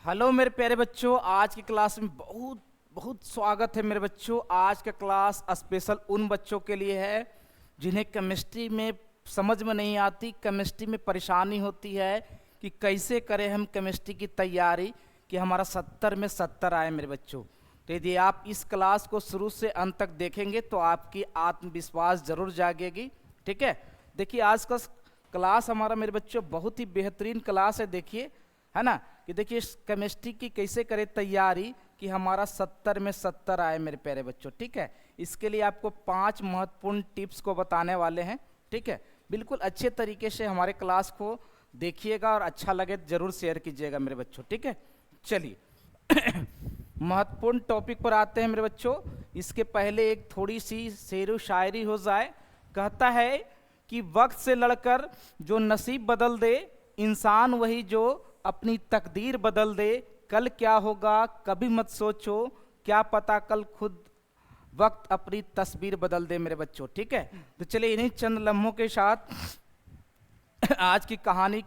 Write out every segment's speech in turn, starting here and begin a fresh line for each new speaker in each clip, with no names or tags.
Hello मेरे प्यारे बच्चों, आज की क्लास में बहुत बहुत स्वागत है मेरे बच्चों। आज का क्लास स्पेशल उन बच्चों के लिए है जिन्हें केमिस्ट्री में समझ में नहीं आती, केमिस्ट्री में परेशानी होती है कि कैसे करें हम केमिस्ट्री की तैयारी कि हमारा 70 में 70 आए मेरे बच्चों। तो यदि आप इस क्लास को शुरू से अंत तक देखेंगे तो आपकी आत्मविश्वास जरूर जागेगी। ठीक है, देखिए आज का क्लास हमारा मेरे बच्चों बहुत ही बेहतरीन क्लास है। देखिए, है ना, कि देखिए केमिस्ट्री की कैसे करें तैयारी कि हमारा 70 में 70 आए मेरे प्यारे बच्चों। ठीक है, इसके लिए आपको 5 महत्वपूर्ण टिप्स को बताने वाले हैं। ठीक है, बिल्कुल अच्छे तरीके से हमारे क्लास को देखिएगा और अच्छा लगे जरूर शेयर कीजिएगा मेरे बच्चों। ठीक है, चलिए महत्वपूर्ण टॉपिक पर आते हैं मेरे बच्चों। इसके पहले एक थोड़ी सी शेरो शायरी हो जाए। कहता है कि वक्त से लड़कर जो नसीब बदल दे, इंसान वही जो अपनी तकदीर बदल दे। कल क्या होगा कभी मत सोचो, क्या पता कल खुद वक्त अपनी तस्वीर बदल दे मेरे बच्चों। ठीक है, तो चलिए इन्हीं चंद लम्हों के साथ आज की कहानी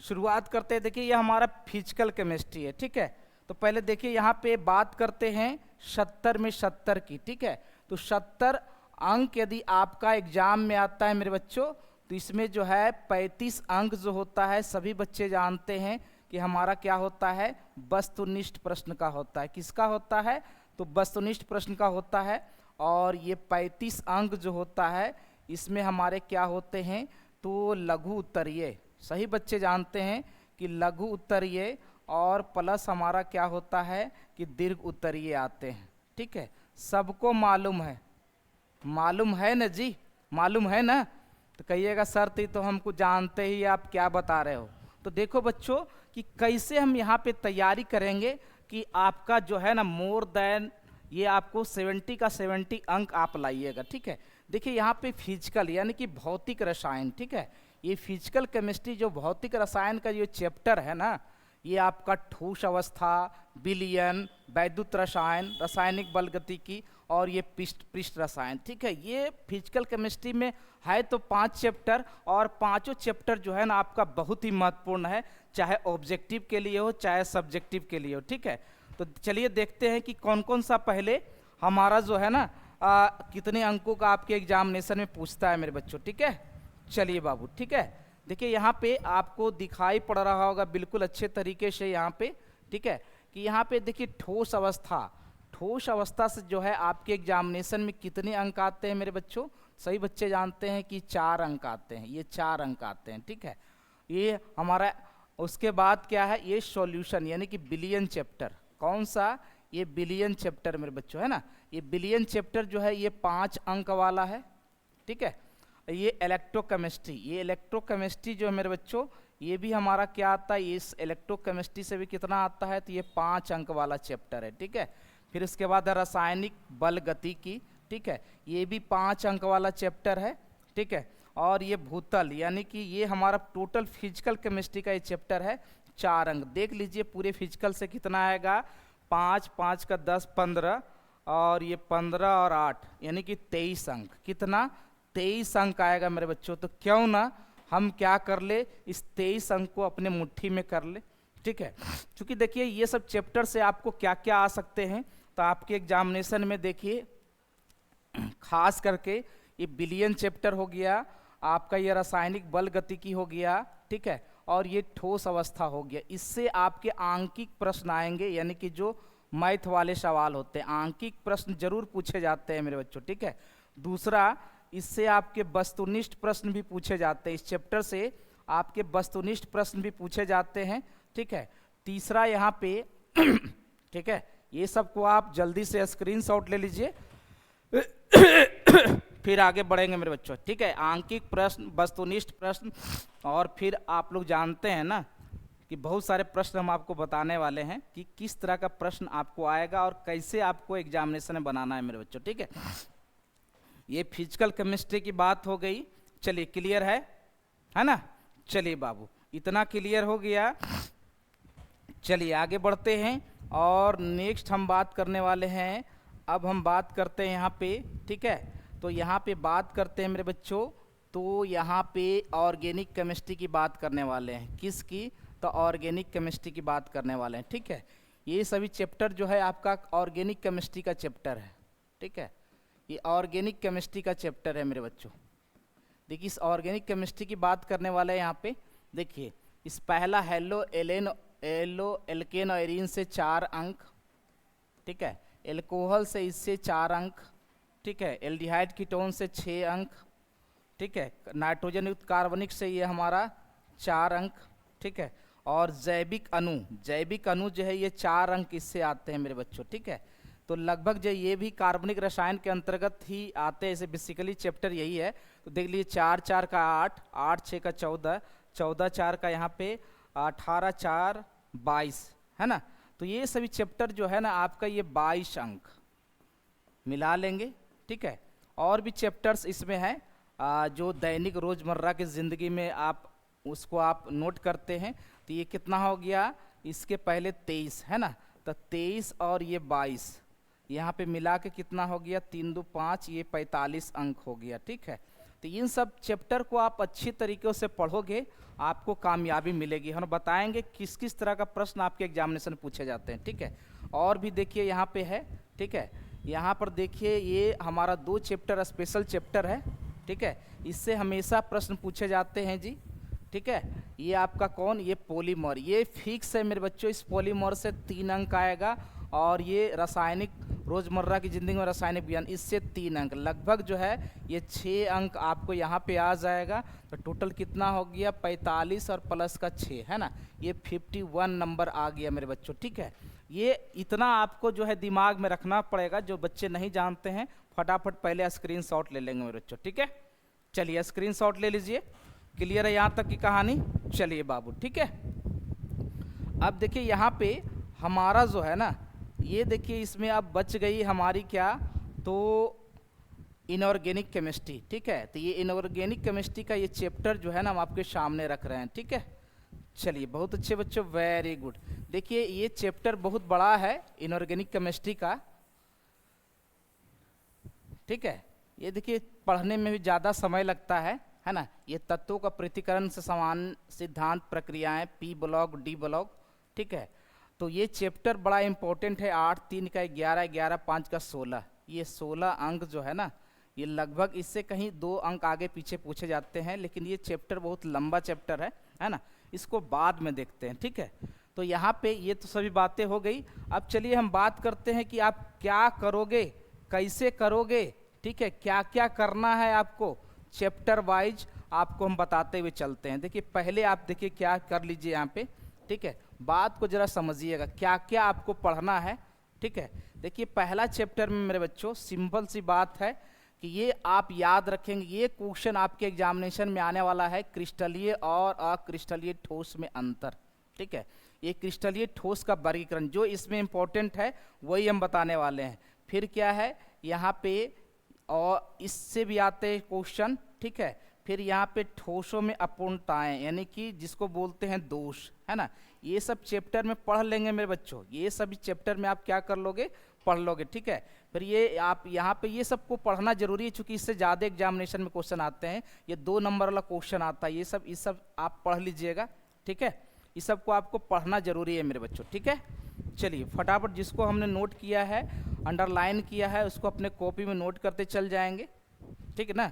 शुरुआत करते हैं। देखिए, यह हमारा फिजिकल केमिस्ट्री है। ठीक है, तो पहले देखिए यहाँ पे बात करते हैं 70 में 70 की। ठीक है, तो 70 अंक यदि आपका एग्जाम में आता है मेरे बच्चों, तो इसमें जो है 35 अंक जो होता है, सभी बच्चे जानते हैं कि हमारा क्या होता है, वस्तुनिष्ठ प्रश्न का होता है। किसका होता है? तो वस्तुनिष्ठ प्रश्न का होता है। और ये 35 अंक जो होता है इसमें हमारे क्या होते हैं, तो लघु उत्तरीय। सही बच्चे जानते हैं कि लघु उत्तरीय और प्लस हमारा क्या होता है कि दीर्घ उत्तरीय आते हैं। ठीक है, सबको मालूम है, मालूम है ना जी, मालूम है ना? तो कहिएगा सर थी तो हमको जानते ही आप क्या बता रहे हो। तो देखो बच्चों कि कैसे हम यहाँ पे तैयारी करेंगे कि आपका जो है ना मोर देन ये आपको 70 का 70 अंक आप लाइएगा। ठीक है, देखिए यहाँ पे फिजिकल यानी कि भौतिक रसायन। ठीक है, ये फिजिकल केमिस्ट्री जो भौतिक रसायन का जो चैप्टर है ना, ये आपका ठोस अवस्था, विलयन, वैद्युत रसायन, रासायनिक बलगतिकी और ये पृष्ठ रसायन। ठीक है, ये फिजिकल केमिस्ट्री में है तो 5 चैप्टर, और पांचों चैप्टर जो है ना आपका बहुत ही महत्वपूर्ण है, चाहे ऑब्जेक्टिव के लिए हो चाहे सब्जेक्टिव के लिए हो। ठीक है, तो चलिए देखते हैं कि कौन कौन सा पहले हमारा जो है ना कितने अंकों का आपके एग्जामिनेशन में पूछता है मेरे बच्चों। ठीक है, चलिए बाबू। ठीक है, देखिए यहाँ पे आपको दिखाई पड़ रहा होगा बिल्कुल अच्छे तरीके से यहाँ पे। ठीक है, कि यहाँ पे देखिए ठोस अवस्था, ठोस अवस्था से जो है आपके एग्जामिनेशन में कितने अंक आते हैं मेरे बच्चों? सही बच्चे जानते हैं कि 4 अंक आते हैं, ये 4 अंक आते हैं। ठीक है, ये हमारा उसके बाद क्या है, ये सॉल्यूशन यानी कि बिलियन चैप्टर। कौन सा? ये बिलियन चैप्टर मेरे बच्चों, है ना। ये बिलियन चैप्टर जो है ये 5 अंक वाला है। ठीक है, ये इलेक्ट्रोकेमिस्ट्री, ये इलेक्ट्रोकेमिस्ट्री जो है मेरे बच्चों, ये भी हमारा क्या आता है, इस इलेक्ट्रोकेमिस्ट्री से भी कितना आता है, तो ये 5 अंक वाला चैप्टर है। ठीक है, फिर उसके बाद है रासायनिक बल गतिकी। ठीक है, ये भी 5 अंक वाला चैप्टर है। ठीक है, और ये भूतल यानी कि ये हमारा टोटल फिजिकल केमिस्ट्री का ये चैप्टर है, 4 अंक। देख लीजिए पूरे फिजिकल से कितना आएगा, 5 5 का 10 15, और ये 15 और 8 यानी कि 23 अंक। कितना? 23 अंक आएगा मेरे बच्चों। तो क्यों ना हम क्या कर ले, इस 23 अंक को अपने मुट्ठी में कर ले। ठीक है, क्योंकि देखिए ये सब चैप्टर से आपको क्या क्या आ सकते हैं, तो आपके एग्जामिनेशन में देखिए खास करके ये बिलियन चैप्टर हो गया आपका, ये रासायनिक बल गतिकी हो गया। ठीक है, और ये ठोस अवस्था हो गया। इससे आपके आंकिक प्रश्न आएंगे, यानी कि जो मैथ वाले सवाल होते हैं, आंकिक प्रश्न जरूर पूछे जाते हैं मेरे बच्चों। ठीक है, दूसरा इससे आपके वस्तुनिष्ठ प्रश्न भी पूछे जाते हैं, इस चैप्टर से आपके वस्तुनिष्ठ प्रश्न भी पूछे जाते हैं। ठीक है, तीसरा यहाँ पे ठीक है, ये सबको आप जल्दी से स्क्रीनशॉट ले लीजिए फिर आगे बढ़ेंगे मेरे बच्चों। ठीक है, आंकिक प्रश्न, वस्तुनिष्ठ प्रश्न, और फिर आप लोग जानते हैं ना कि बहुत सारे प्रश्न हम आपको बताने वाले हैं कि किस तरह का प्रश्न आपको आएगा और कैसे आपको एग्जामिनेशन में बनाना है मेरे बच्चों। ठीक है, ये फिजिकल केमिस्ट्री की बात हो गई। चलिए क्लियर है ना? चलिए बाबू, इतना क्लियर हो गया। चलिए आगे बढ़ते हैं और नेक्स्ट हम बात करने वाले हैं। अब हम बात करते हैं यहाँ पे। ठीक है, तो यहाँ पे बात करते हैं मेरे बच्चों, तो यहाँ पे ऑर्गेनिक केमिस्ट्री की बात करने वाले हैं। किसकी? तो ऑर्गेनिक केमिस्ट्री की बात करने वाले हैं, ठीक है। ये सभी चैप्टर जो है आपका ऑर्गेनिक केमिस्ट्री का चैप्टर है, ठीक है। ये ऑर्गेनिक केमिस्ट्री का चैप्टर है मेरे बच्चों। देखिए इस ऑर्गेनिक केमिस्ट्री की बात करने वाले हैं यहाँ पे। देखिए इस पहला हेलो एल्केन और एरीन से 4 अंक, ठीक है। एल्कोहल से इससे 4 अंक, ठीक है। एल्डिहाइड कीटोन से 6 अंक, ठीक है। नाइट्रोजन युक्त कार्बनिक से ये हमारा 4 अंक, ठीक है। और जैविक अणु जो है ये 4 अंक इससे आते हैं मेरे बच्चों, ठीक है। तो लगभग जो ये भी कार्बनिक रसायन के अंतर्गत ही आते हैं, ऐसे बेसिकली चैप्टर यही है। तो देख लीजिए 4 4 का 8, 8 6 का 14, 14 4 का यहाँ पे 18 4 22, है ना। तो ये सभी चैप्टर जो है ना आपका ये 22 अंक मिला लेंगे, ठीक है। और भी चैप्टर्स इसमें हैं जो दैनिक रोज़मर्रा की ज़िंदगी में आप उसको आप नोट करते हैं। तो ये कितना हो गया, इसके पहले 23 है ना, तो 23 और ये 22 यहाँ पे मिला के कितना हो गया, 3 2 5, ये 45 अंक हो गया, ठीक है। तो इन सब चैप्टर को आप अच्छी तरीके से पढ़ोगे, आपको कामयाबी मिलेगी। हम बताएंगे किस किस तरह का प्रश्न आपके एग्जामिनेशन पूछे जाते हैं, ठीक है। और भी देखिए यहाँ पे है, ठीक है। यहाँ पर देखिए ये हमारा 2 चैप्टर स्पेशल चैप्टर है, ठीक है। इससे हमेशा प्रश्न पूछे जाते हैं जी, ठीक है। ये आपका कौन, ये पॉलीमर, ये फिक्स है मेरे बच्चों। इस पॉलीमर से 3 अंक आएगा। और ये रासायनिक रोज़मर्रा की ज़िंदगी में रासायनिक विज्ञान, इससे 3 अंक, लगभग जो है ये 6 अंक आपको यहाँ पे आ जाएगा। तो टोटल कितना हो गया, 45 और प्लस का 6, है ना, ये 51 नंबर आ गया मेरे बच्चों, ठीक है। ये इतना आपको जो है दिमाग में रखना पड़ेगा। जो बच्चे नहीं जानते हैं फटाफट पहले स्क्रीनशॉट ले लेंगे मेरे बच्चों, ठीक है। चलिए स्क्रीनशॉट ले लीजिए। क्लियर है यहाँ तक की कहानी? चलिए बाबू, ठीक है। अब देखिए यहाँ पे हमारा जो है ना, ये देखिए इसमें अब बच गई हमारी क्या, तो इनऑर्गेनिक केमिस्ट्री, ठीक है। तो ये इनऑर्गेनिक केमिस्ट्री का ये चैप्टर जो है ना हम आपके सामने रख रहे हैं, ठीक है। चलिए बहुत अच्छे बच्चों, वेरी गुड। देखिए ये चैप्टर बहुत बड़ा है इनऑर्गेनिक केमिस्ट्री का, ठीक है। ये देखिए पढ़ने में भी ज़्यादा समय लगता है ना। ये तत्वों का पृथक्करण से समान सिद्धांत प्रक्रियाएं, पी ब्लॉक डी ब्लॉक, ठीक है। तो ये चैप्टर बड़ा इंपॉर्टेंट है। 8 3 का 11, 11 5 का 16, ये 16 अंक जो है ना, ये लगभग इससे कहीं 2 अंक आगे पीछे पूछे जाते हैं। लेकिन ये चैप्टर बहुत लंबा चैप्टर है ना, इसको बाद में देखते हैं, ठीक है। तो यहाँ पे ये तो सभी बातें हो गई। अब चलिए हम बात करते हैं कि आप क्या करोगे, कैसे करोगे, ठीक है। क्या क्या करना है आपको, चैप्टर वाइज आपको हम बताते हुए चलते हैं। देखिए पहले आप देखिए क्या कर लीजिए यहाँ पे, ठीक है। बात को जरा समझिएगा क्या क्या आपको पढ़ना है, ठीक है। देखिए पहला चैप्टर में मेरे बच्चों सिंपल सी बात है कि ये आप याद रखेंगे, ये क्वेश्चन आपके एग्जामिनेशन में आने वाला है, क्रिस्टलीय और अक्रिस्टलीय ठोस में अंतर, ठीक है। ये क्रिस्टलीय ठोस का वर्गीकरण जो इसमें इंपॉर्टेंट है वही हम बताने वाले हैं। फिर क्या है यहाँ पे, और इससे भी आते हैं क्वेश्चन, ठीक है। फिर यहाँ पे ठोसों में अपूर्णताएं, यानी कि जिसको बोलते हैं दोष, है ना, ये सब चैप्टर में पढ़ लेंगे मेरे बच्चों। ये सभी चैप्टर में आप क्या कर लोगे, पढ़ लोगे, ठीक है। फिर ये आप यहाँ पे ये सबको पढ़ना जरूरी है, चूंकि इससे ज़्यादा एग्जामिनेशन में क्वेश्चन आते हैं। ये 2 नंबर वाला क्वेश्चन आता है, ये सब आप पढ़ लीजिएगा, ठीक है। इस सब को आपको पढ़ना जरूरी है मेरे बच्चों, ठीक है। चलिए फटाफट जिसको हमने नोट किया है, अंडरलाइन किया है, उसको अपने कॉपी में नोट करते चल जाएंगे, ठीक है ना।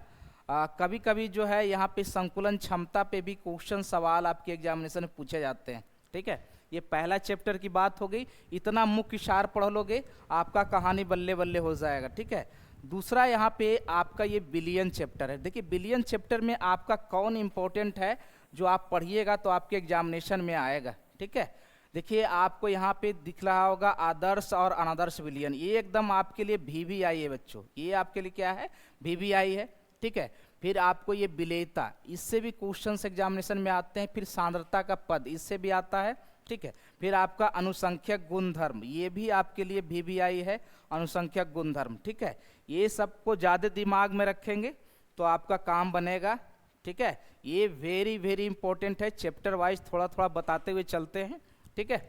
कभी कभी जो है यहाँ पे संकुलन क्षमता पे भी क्वेश्चन सवाल आपके एग्जामिनेशन में पूछे जाते हैं, ठीक है। ये पहला चैप्टर की बात हो गई। इतना मुख्य सार पढ़ लोगे आपका कहानी बल्ले बल्ले हो जाएगा, ठीक है। दूसरा यहाँ पे आपका ये बिलियन चैप्टर है। देखिए बिलियन चैप्टर में आपका कौन इंपॉर्टेंट है जो आप पढ़िएगा तो आपके एग्जामिनेशन में आएगा, ठीक है। देखिए आपको यहाँ पे दिख रहा होगा आदर्श और अनादर्श विलयन, ये एकदम आपके लिए VVI है बच्चों, ये आपके लिए क्या है, VVI है, ठीक है। फिर आपको ये विलेयता, इससे भी क्वेश्चंस एग्जामिनेशन में आते हैं। फिर सांद्रता का पद, इससे भी आता है, ठीक है। फिर आपका अनुसंख्यक गुणधर्म, ये भी आपके लिए VVI है, अनुसंख्यक गुणधर्म, ठीक है। ये सबको ज़्यादा दिमाग में रखेंगे तो आपका काम बनेगा, ठीक है। ये वेरी वेरी इंपॉर्टेंट है। चैप्टर वाइज थोड़ा थोड़ा बताते हुए चलते हैं, ठीक है।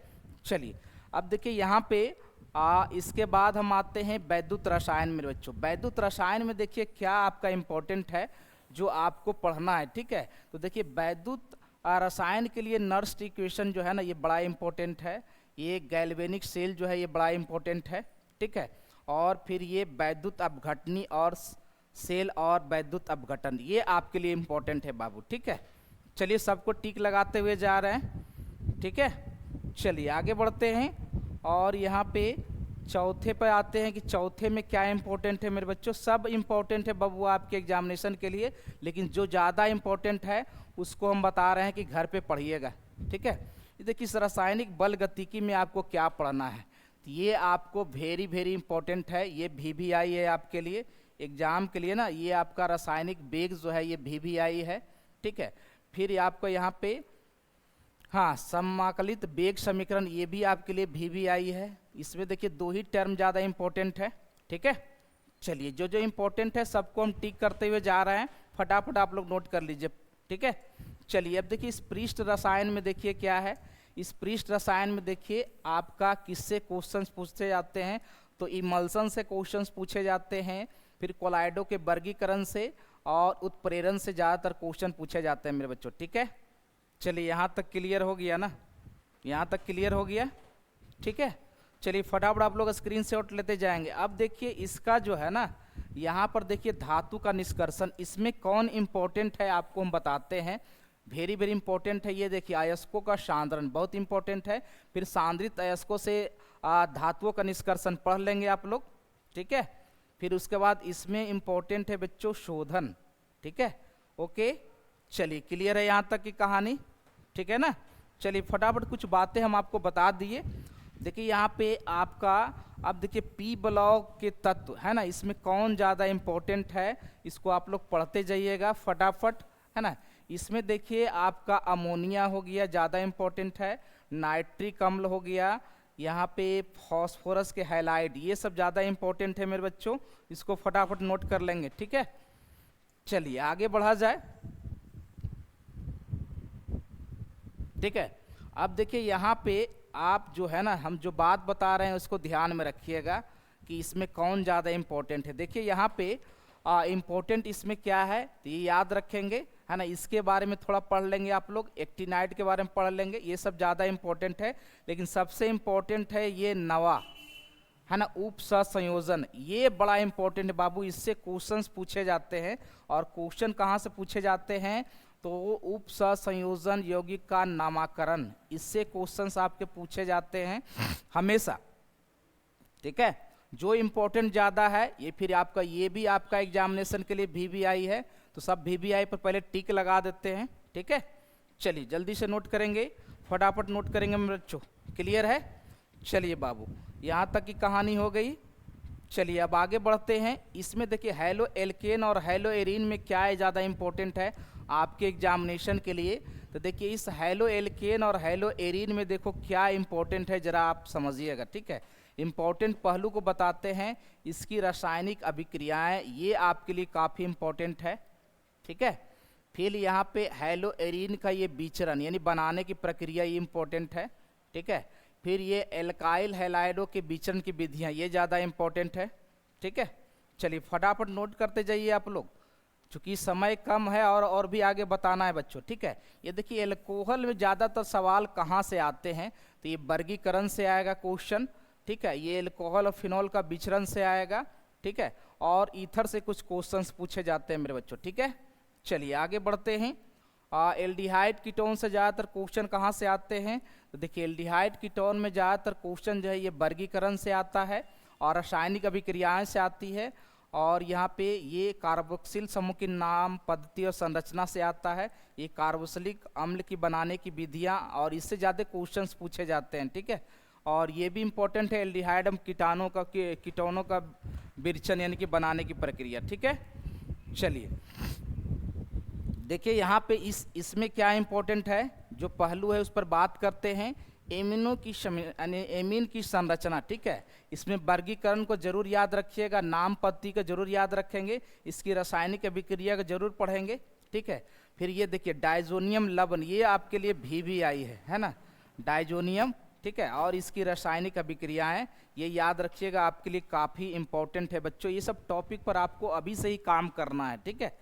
चलिए अब देखिए यहाँ पे इसके बाद हम आते हैं वैद्युत रसायन में बच्चों। वैद्युत रसायन में देखिए क्या आपका इम्पोर्टेंट है जो आपको पढ़ना है, ठीक है। तो देखिए वैद्युत रसायन के लिए नर्स्ट इक्वेशन जो है ना ये बड़ा इंपॉर्टेंट है, ये गैल्वेनिक सेल जो है ये बड़ा इंपॉर्टेंट है, ठीक है। और फिर ये वैद्युत अपघटनी और सेल और वैद्युत अपघटन, ये आपके लिए इंपॉर्टेंट है बाबू, ठीक है। चलिए सबको टिक लगाते हुए जा रहे हैं, ठीक है। चलिए आगे बढ़ते हैं और यहाँ पे चौथे पर आते हैं कि चौथे में क्या इंपॉर्टेंट है मेरे बच्चों। सब इंपॉर्टेंट है बाबू आपके एग्जामिनेशन के लिए, लेकिन जो ज़्यादा इंपॉर्टेंट है उसको हम बता रहे हैं कि घर पे पढ़िएगा, ठीक है। ये देखिए इस रासायनिक बल गतिकी में आपको क्या पढ़ना है, तो ये आपको वेरी वेरी इंपॉर्टेंट है। ये VVI है आपके लिए एग्जाम के लिए ना, ये आपका रासायनिक वेग जो है ये VVI है, ठीक है। फिर आपको यहाँ पे हाँ समाकलित वेग समीकरण, ये भी आपके लिए VVI है। इसमें देखिए 2 ही टर्म ज़्यादा इंपॉर्टेंट है, ठीक है। चलिए जो जो इंपॉर्टेंट है सबको हम टिक करते हुए जा रहे हैं, फटाफट आप लोग नोट कर लीजिए, ठीक है। चलिए अब देखिए इस पृष्ठ रसायन में देखिए क्या है। इस पृष्ठ रसायन में देखिए आपका किससे क्वेश्चंस पूछे जाते हैं, तो इमल्सन से क्वेश्चंस पूछे जाते हैं, फिर कोलाइडो के वर्गीकरण से और उत्प्रेरण से ज़्यादातर क्वेश्चन पूछे जाते हैं मेरे बच्चों, ठीक है। चलिए यहाँ तक क्लियर हो गया ना, यहाँ तक क्लियर हो गया, ठीक है। चलिए फटाफट आप लोग स्क्रीनशॉट लेते जाएंगे। अब देखिए इसका जो है ना, यहाँ पर देखिए धातु का निष्कर्षण, इसमें कौन इंपॉर्टेंट है आपको हम बताते हैं, वेरी वेरी इंपॉर्टेंट है। ये देखिए अयस्कों का सांद्रण बहुत इंपॉर्टेंट है, फिर सांद्रित अयस्कों से धातुओं का निष्कर्षण पढ़ लेंगे आप लोग, ठीक है। फिर उसके बाद इसमें इंपॉर्टेंट है बच्चों शोधन, ठीक है, ओके। चलिए क्लियर है यहाँ तक की कहानी, ठीक है ना। चलिए फटाफट कुछ बातें हम आपको बता दिए। देखिए यहाँ पे आपका अब देखिए P ब्लॉक के तत्व है ना, इसमें कौन ज़्यादा इंपॉर्टेंट है, इसको आप लोग पढ़ते जाइएगा फटाफट, है ना। इसमें देखिए आपका अमोनिया हो गया, ज़्यादा इंपॉर्टेंट है, नाइट्रिक अम्ल हो गया, यहाँ पे फॉस्फोरस के हैलाइड, ये सब ज़्यादा इंपॉर्टेंट है मेरे बच्चों, इसको फटाफट नोट कर लेंगे, ठीक है। चलिए आगे बढ़ा जाए, ठीक है। अब देखिए यहाँ पे आप जो है ना, हम जो बात बता रहे हैं उसको ध्यान में रखिएगा कि इसमें कौन ज़्यादा इंपॉर्टेंट है। देखिए यहाँ पे इम्पोर्टेंट इसमें क्या है तो ये याद रखेंगे, है ना। इसके बारे में थोड़ा पढ़ लेंगे आप लोग, एक्टिनाइड के बारे में पढ़ लेंगे, ये सब ज़्यादा इंपॉर्टेंट है। लेकिन सबसे इम्पोर्टेंट है ये नवा, है ना, उप संयोजन, ये बड़ा इंपॉर्टेंट है बाबू, इससे क्वेश्चंस पूछे जाते हैं। और क्वेश्चन कहाँ से पूछे जाते हैं, तो उप संयोजन यौगिक का नामकरण, इससे क्वेश्चंस आपके पूछे जाते हैं हमेशा, ठीक है। जो इम्पोर्टेंट ज़्यादा है ये फिर आपका, ये भी आपका एग्जामिनेशन के लिए VVI है, तो सब VVI पर पहले टिक लगा देते हैं, ठीक है। चलिए जल्दी से नोट करेंगे, फटाफट नोट करेंगे मेरे बच्चों, क्लियर है। चलिए बाबू यहाँ तक की कहानी हो गई। चलिए अब आगे बढ़ते हैं। इसमें देखिए हैलो एल्केन और हैलो एरीन में क्या है ज़्यादा इंपॉर्टेंट है आपके एग्जामिनेशन के लिए, तो देखिए इस हैलो एल्केन और हैलो एरीन में देखो क्या इंपॉर्टेंट है, ज़रा आप समझिएगा, ठीक है। इंपॉर्टेंट पहलू को बताते हैं, इसकी रासायनिक अभिक्रियाएं, ये आपके लिए काफ़ी इंपॉर्टेंट है, ठीक है। फिर यहाँ पे हैलो एरीन का ये विचरण यानी बनाने की प्रक्रिया, ये इंपॉर्टेंट है, ठीक है। फिर ये एल्काइल हैलाइडों के विचरण की विधियाँ, ये ज़्यादा इंपॉर्टेंट है, ठीक है। चलिए फटाफट नोट करते जाइए आप लोग, चूँकि समय कम है और भी आगे बताना है बच्चों, ठीक है। ये देखिए एल्कोहल में ज़्यादातर सवाल कहाँ से आते हैं, तो ये वर्गीकरण से आएगा क्वेश्चन, ठीक है। ये एल्कोहल और फिनॉल का विचरण से आएगा, ठीक है। और ईथर से कुछ क्वेश्चंस पूछे जाते हैं मेरे बच्चों, ठीक है। चलिए आगे बढ़ते हैं। एल्डिहाइड कीटोन से ज़्यादातर क्वेश्चन कहाँ से आते हैं, तो देखिए एल्डिहाइड कीटोन में ज़्यादातर क्वेश्चन जो है ये वर्गीकरण से आता है और रासायनिक अभिक्रियाएं से आती है। और यहाँ पे ये कार्बोक्सिल समूह की नाम, पद्धति और संरचना से आता है, ये कार्बोक्सिलिक अम्ल की बनाने की विधियाँ, और इससे ज़्यादा क्वेश्चंस पूछे जाते हैं, ठीक है। और ये भी इंपॉर्टेंट है एल्डिहाइड कीटोनों का विरचन यानी कि बनाने की प्रक्रिया, ठीक है। चलिए देखिए यहाँ पे इसमें क्या इंपॉर्टेंट है, जो पहलू है उस पर बात करते हैं। एमीन की संरचना, ठीक है। इसमें वर्गीकरण को जरूर याद रखिएगा, नाम पद्धति को जरूर याद रखेंगे, इसकी रासायनिक अभिक्रिया को जरूर पढ़ेंगे, ठीक है। फिर ये देखिए डाइजोनियम लवण, ये आपके लिए VVI है ना, डाइजोनियम, ठीक है। और इसकी रासायनिक अभिक्रियाएं, ये याद रखिएगा, आपके लिए काफ़ी इंपॉर्टेंट है बच्चों। ये सब टॉपिक पर आपको अभी से ही काम करना है, ठीक है।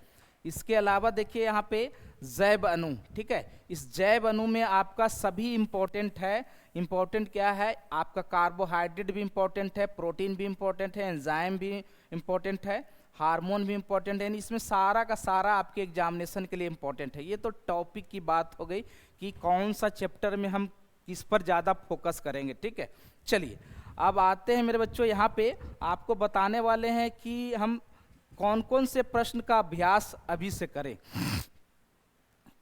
इसके अलावा देखिए यहाँ पे जैव अणु, ठीक है, इस जैव अणु में आपका सभी इंपॉर्टेंट है। इंपॉर्टेंट क्या है, आपका कार्बोहाइड्रेट भी इंपॉर्टेंट है, प्रोटीन भी इंपॉर्टेंट है, एंजाइम भी इंपॉर्टेंट है, हार्मोन भी इंपॉर्टेंट है। इसमें सारा का सारा आपके एग्जामिनेशन के लिए इंपॉर्टेंट है। ये तो टॉपिक की बात हो गई कि कौन सा चैप्टर में हम किस पर ज़्यादा फोकस करेंगे, ठीक है। चलिए अब आते हैं मेरे बच्चों, यहाँ पे आपको बताने वाले हैं कि हम कौन कौन से प्रश्न का अभ्यास अभी से करें,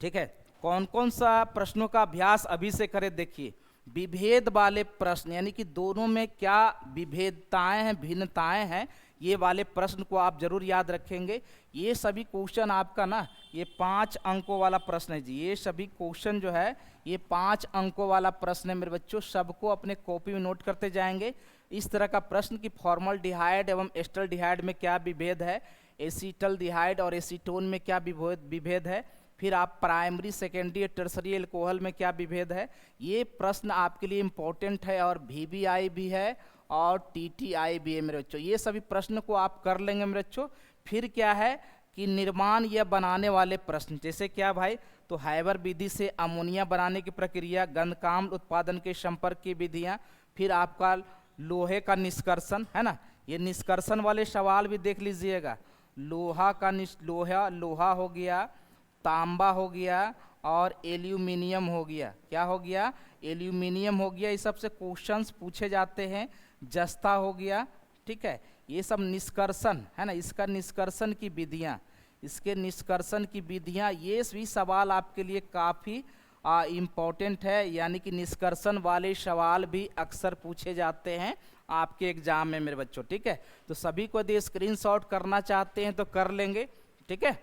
ठीक है। कौन कौन सा प्रश्नों का अभ्यास अभी से करें, देखिए विभेद वाले प्रश्न, यानी कि दोनों में क्या विभेदताएं हैं, भिन्नताएं हैं, ये वाले प्रश्न को आप जरूर याद रखेंगे। ये सभी क्वेश्चन आपका ना, ये 5 अंकों वाला प्रश्न है जी। ये सभी क्वेश्चन जो है ये 5 अंकों वाला प्रश्न है मेरे बच्चों। सबको अपने कॉपी में नोट करते जाएंगे। इस तरह का प्रश्न कि फॉर्मल्डिहाइड एवं एस्टल्डिहाइड में क्या विभेद है, एसीटल्डिहाइड और एसीटोन में क्या विभेद है, फिर आप प्राइमरी सेकेंडरी टर्सरी एल्कोहल में क्या विभेद है। ये प्रश्न आपके लिए इम्पोर्टेंट है और VBI भी है और TTI भी है मेरे बच्चों। ये सभी प्रश्न को आप कर लेंगे मेरे बच्चों। फिर क्या है कि निर्माण या बनाने वाले प्रश्न, जैसे क्या भाई, तो हैबर विधि से अमोनिया बनाने की प्रक्रिया, गंधकाम्ल उत्पादन के संपर्क की विधियाँ, फिर आपका लोहे का निष्कर्षण है ना, ये निष्कर्षण वाले सवाल भी देख लीजिएगा। लोहा हो गया, तांबा हो गया और एल्यूमिनियम हो गया। क्या हो गया, एल्यूमिनियम हो गया। इस सब से क्वेश्चंस पूछे जाते हैं। जस्ता हो गया, ठीक है, ये सब निष्कर्षण है ना, इसका निष्कर्षण की विधियाँ, इसके निष्कर्षण की विधियाँ, ये भी सवाल आपके लिए काफ़ी इम्पोर्टेंट है। यानी कि निष्कर्षण वाले सवाल भी अक्सर पूछे जाते हैं आपके एग्जाम में मेरे बच्चों, ठीक है। तो सभी को यदि स्क्रीनशॉट करना चाहते हैं तो कर लेंगे, ठीक है।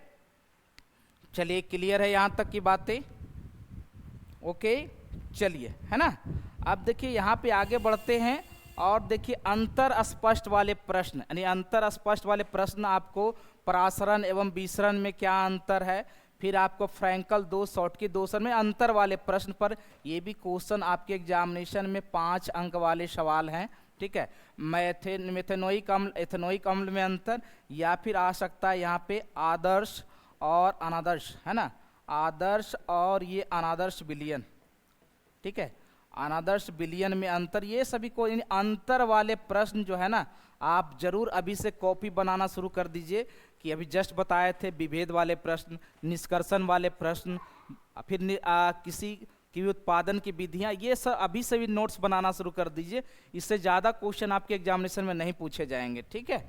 चलिए क्लियर है यहाँ तक की बातें, ओके। चलिए है ना, अब देखिए यहाँ पे आगे बढ़ते हैं और देखिए अंतर स्पष्ट वाले प्रश्न, यानी अंतर स्पष्ट वाले प्रश्न आपको परासरण एवं विसरण में क्या अंतर है, फिर आपको फ्रैंकल दोष, शॉर्टकी दोषण में अंतर वाले प्रश्न पर ये भी क्वेश्चन आपके एग्जामिनेशन में 5 अंक वाले सवाल हैं, ठीक है। मेथेनोइक अम्ल, एथेनोइक अम्ल में अंतर, या फिर आ सकता है यहाँ पे आदर्श और अनादर्श, है ना, आदर्श और ये अनादर्श विलयन, ठीक है, अनादर्श विलयन में अंतर। ये सभी को अंतर वाले प्रश्न जो है ना, आप जरूर अभी से कॉपी बनाना शुरू कर दीजिए। कि अभी जस्ट बताए थे विभेद वाले प्रश्न, निष्कर्षण वाले प्रश्न, फिर किसी की उत्पादन की विधियाँ, ये सब अभी से भी नोट्स बनाना शुरू कर दीजिए। इससे ज़्यादा क्वेश्चन आपके एग्जामिनेशन में नहीं पूछे जाएंगे, ठीक है।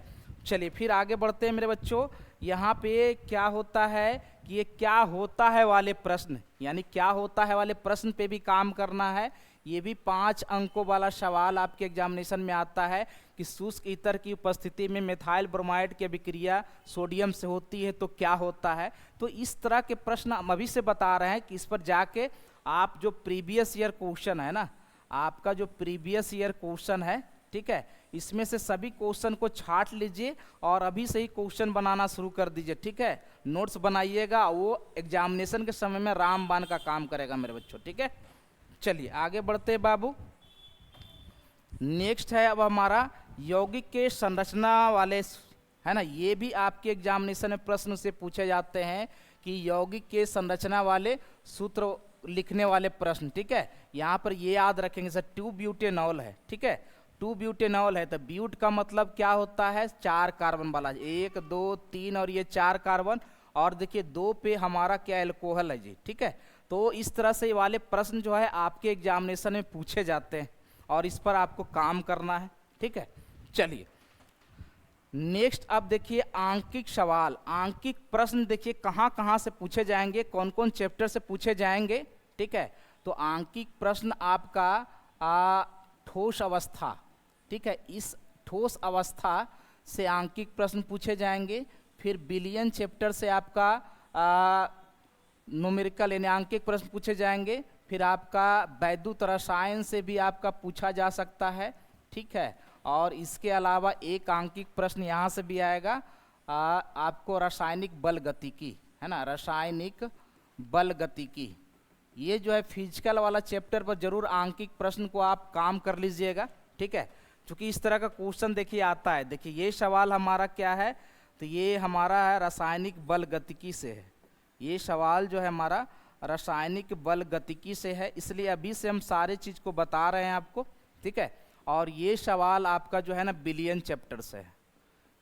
चलिए फिर आगे बढ़ते हैं मेरे बच्चों। यहाँ पे क्या होता है कि ये क्या होता है वाले प्रश्न, यानी क्या होता है वाले प्रश्न पे भी काम करना है। ये भी 5 अंकों वाला सवाल आपके एग्जामिनेशन में आता है कि शुष्क ईथर की उपस्थिति में मेथाइल ब्रोमाइड की अभिक्रिया सोडियम से होती है तो क्या होता है। तो इस तरह के प्रश्न हम अभी से बता रहे हैं कि इस पर जाके आप जो प्रीवियस ईयर क्वेश्चन है ना, आपका जो प्रीवियस ईयर क्वेश्चन है, ठीक है, इसमें से सभी क्वेश्चन को छांट लीजिए और अभी से ही क्वेश्चन बनाना शुरू कर दीजिए, ठीक है। नोट्स बनाइएगा, वो एग्जामिनेशन के समय में रामबाण का काम करेगा मेरे बच्चों, ठीक है। चलिए आगे बढ़ते हैं बाबू। नेक्स्ट है अब हमारा यौगिक के संरचना वाले, है ना, ये भी आपके एग्जामिनेशन में प्रश्न से पूछे जाते हैं कि यौगिक के संरचना वाले सूत्र लिखने वाले प्रश्न, ठीक है। यहाँ पर ये याद रखेंगे सर 2 ब्यूटेनॉल है, ठीक है, 2 ब्यूटेनॉल है तो ब्यूट का मतलब क्या होता है, 4 कार्बन वाला, 1 2 3 और ये 4 कार्बन, और देखिए 2 पे हमारा क्या एल्कोहल है जी, ठीक है। तो इस तरह से वाले प्रश्न जो है आपके एग्जामिनेशन में पूछे जाते हैं और इस पर आपको काम करना है, ठीक है। चलिए नेक्स्ट अब देखिए आंकिक सवाल, आंकिक प्रश्न देखिए कहाँ कहाँ से पूछे जाएंगे, कौन कौन चैप्टर से पूछे जाएंगे, ठीक है। तो आंकिक प्रश्न आपका ठोस अवस्था, ठीक है, इस ठोस अवस्था से आंकिक प्रश्न पूछे जाएंगे। फिर विलयन चैप्टर से आपका न्यूमेरिकल यानी आंकिक प्रश्न पूछे जाएंगे। फिर आपका वैद्युत रसायन से भी आपका पूछा जा सकता है, ठीक है। और इसके अलावा एक आंकिक प्रश्न यहाँ से भी आएगा, आपको रासायनिक बल गतिकी, है ना, रासायनिक बल गतिकी, ये जो है फिजिकल वाला चैप्टर पर जरूर आंकिक प्रश्न को आप काम कर लीजिएगा, ठीक है। क्योंकि इस तरह का क्वेश्चन देखिए आता है, देखिए ये सवाल हमारा क्या है, तो ये हमारा है रासायनिक बल गतिकी से है। ये सवाल जो है हमारा रासायनिक बल गतिकी से है, इसलिए अभी से हम सारे चीज़ को बता रहे हैं आपको, ठीक है। और ये सवाल आपका जो है ना बिलियन चैप्टर से है।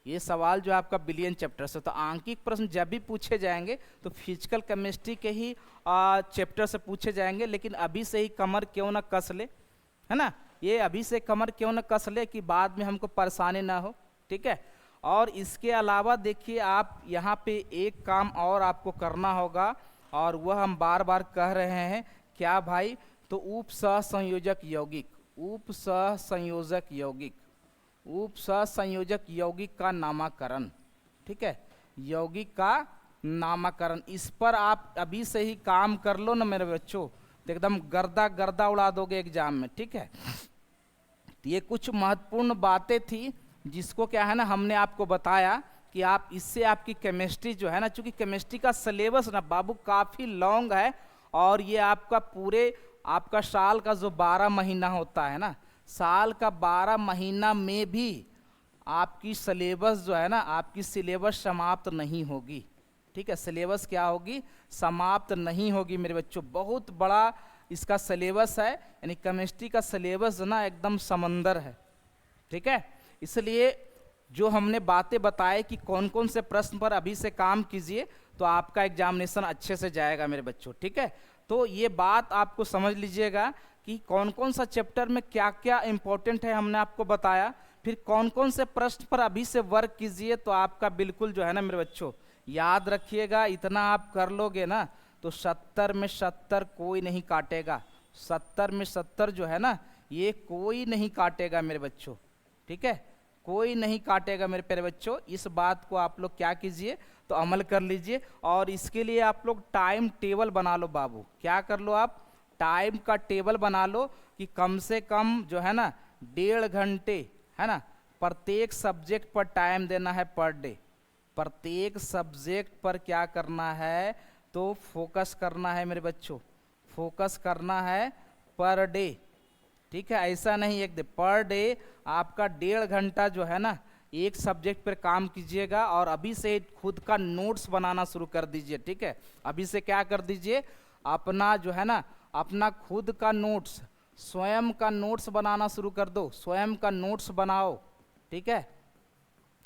ये सवाल जो है आपका बिलियन चैप्टर से, तो आंकिक प्रश्न जब भी पूछे जाएंगे तो फिजिकल केमिस्ट्री के ही चैप्टर से पूछे जाएंगे। लेकिन अभी से ही कमर क्यों ना कस ले, है ना, ये अभी से कमर क्यों ना कस ले कि बाद में हमको परेशानी ना हो, ठीक है। और इसके अलावा देखिए आप यहाँ पे एक काम और आपको करना होगा, और वह हम बार बार कह रहे हैं, क्या भाई, तो उपसंयोजक यौगिक, उपसंयोजक यौगिक, उपसंयोजक यौगिक का नामकरण, ठीक है, यौगिक का नामकरण, इस पर आप अभी से ही काम कर लो ना मेरे बच्चों, तो एकदम गर्दा गर्दा उड़ा दोगे एग्जाम में, ठीक है। तो ये कुछ महत्वपूर्ण बातें थी जिसको क्या है ना हमने आपको बताया कि आप इससे आपकी केमिस्ट्री जो है ना, चूंकि केमिस्ट्री का सिलेबस ना बाबू काफ़ी लॉन्ग है, और ये आपका पूरे आपका साल का जो 12 महीना होता है ना, साल का 12 महीना में भी आपकी सिलेबस जो है ना, आपकी सिलेबस समाप्त नहीं होगी, ठीक है। सिलेबस क्या होगी, समाप्त नहीं होगी मेरे बच्चों। बहुत बड़ा इसका सिलेबस है, यानी केमिस्ट्री का सिलेबस ना एकदम समंदर है, ठीक है। इसलिए जो हमने बातें बताए कि कौन कौन से प्रश्न पर अभी से काम कीजिए तो आपका एग्जामिनेशन अच्छे से जाएगा मेरे बच्चों, ठीक है। तो ये बात आपको समझ लीजिएगा कि कौन कौन सा चैप्टर में क्या क्या इंपॉर्टेंट है हमने आपको बताया, फिर कौन कौन से प्रश्न पर अभी से वर्क कीजिए, तो आपका बिल्कुल जो है ना मेरे बच्चों याद रखिएगा, इतना आप कर लोगे ना तो 70 में 70 कोई नहीं काटेगा, 70 में 70 जो है ना ये कोई नहीं काटेगा मेरे बच्चों, ठीक है, कोई नहीं काटेगा मेरे प्यारे बच्चों। इस बात को आप लोग क्या कीजिए तो अमल कर लीजिए, और इसके लिए आप लोग टाइम टेबल बना लो बाबू, क्या कर लो आप, टाइम का टेबल बना लो कि कम से कम जो है ना 1.5 घंटे है ना प्रत्येक सब्जेक्ट पर टाइम देना है पर डे, प्रत्येक सब्जेक्ट पर क्या करना है तो फोकस करना है मेरे बच्चों, फोकस करना है पर डे, ठीक है। ऐसा नहीं एक डे, पर डे आपका 1.5 घंटा जो है ना एक सब्जेक्ट पर काम कीजिएगा, और अभी से खुद का नोट्स बनाना शुरू कर दीजिए, ठीक है। अभी से क्या कर दीजिए, अपना जो है ना अपना खुद का नोट्स, स्वयं का नोट्स बनाना शुरू कर दो, स्वयं का नोट्स बनाओ, ठीक है।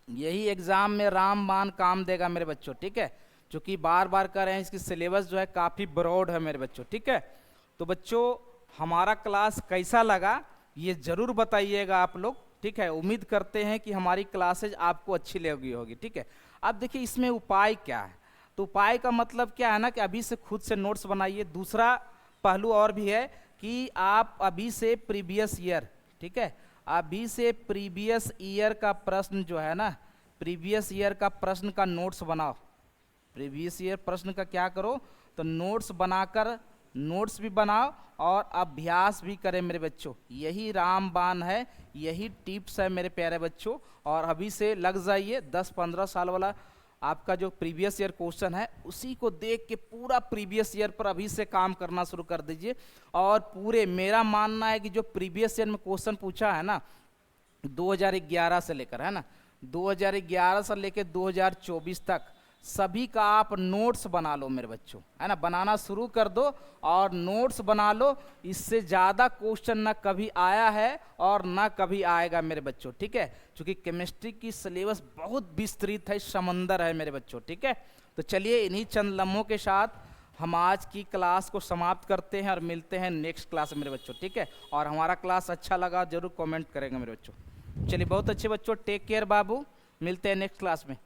यही एग्जाम में रामबाण काम देगा मेरे बच्चों, ठीक है। चूँकि बार बार कर रहे हैं, इसकी सिलेबस जो है काफ़ी ब्रॉड है मेरे बच्चों, ठीक है। तो बच्चों हमारा क्लास कैसा लगा ये ज़रूर बताइएगा आप लोग, ठीक है। उम्मीद करते हैं कि हमारी क्लासेज आपको अच्छी लगी होगी, ठीक है। अब देखिए इसमें उपाय क्या है, तो उपाय का मतलब क्या है ना कि अभी से खुद से नोट्स बनाइए। दूसरा पहलू और भी है कि आप अभी से प्रीवियस ईयर, ठीक है, अभी से प्रीवियस ईयर का प्रश्न जो है ना, प्रीवियस ईयर का प्रश्न का नोट्स बनाओ, प्रीवियस ईयर प्रश्न का क्या करो तो नोट्स बनाकर, नोट्स भी बनाओ और अभ्यास भी करें मेरे बच्चों। यही रामबाण है, यही टिप्स है मेरे प्यारे बच्चों, और अभी से लग जाइए 10-15 साल वाला आपका जो प्रीवियस ईयर क्वेश्चन है उसी को देख के पूरा प्रीवियस ईयर पर अभी से काम करना शुरू कर दीजिए। और पूरे मेरा मानना है कि जो प्रीवियस ईयर में क्वेश्चन पूछा है ना 2011 से लेकर, है ना 2011 से लेकर 2024 तक, सभी का आप नोट्स बना लो मेरे बच्चों, है ना, बनाना शुरू कर दो और नोट्स बना लो। इससे ज़्यादा क्वेश्चन ना कभी आया है और ना कभी आएगा मेरे बच्चों, ठीक है। क्योंकि केमिस्ट्री की सिलेबस बहुत विस्तृत है, समंदर है मेरे बच्चों, ठीक है। तो चलिए इन्हीं चंद लम्हों के साथ हम आज की क्लास को समाप्त करते हैं और मिलते हैं नेक्स्ट क्लास में मेरे बच्चों, ठीक है। और हमारा क्लास अच्छा लगा जरूर कमेंट करेंगे मेरे बच्चों। चलिए बहुत अच्छे बच्चों, टेक केयर बाबू, मिलते हैं नेक्स्ट क्लास में।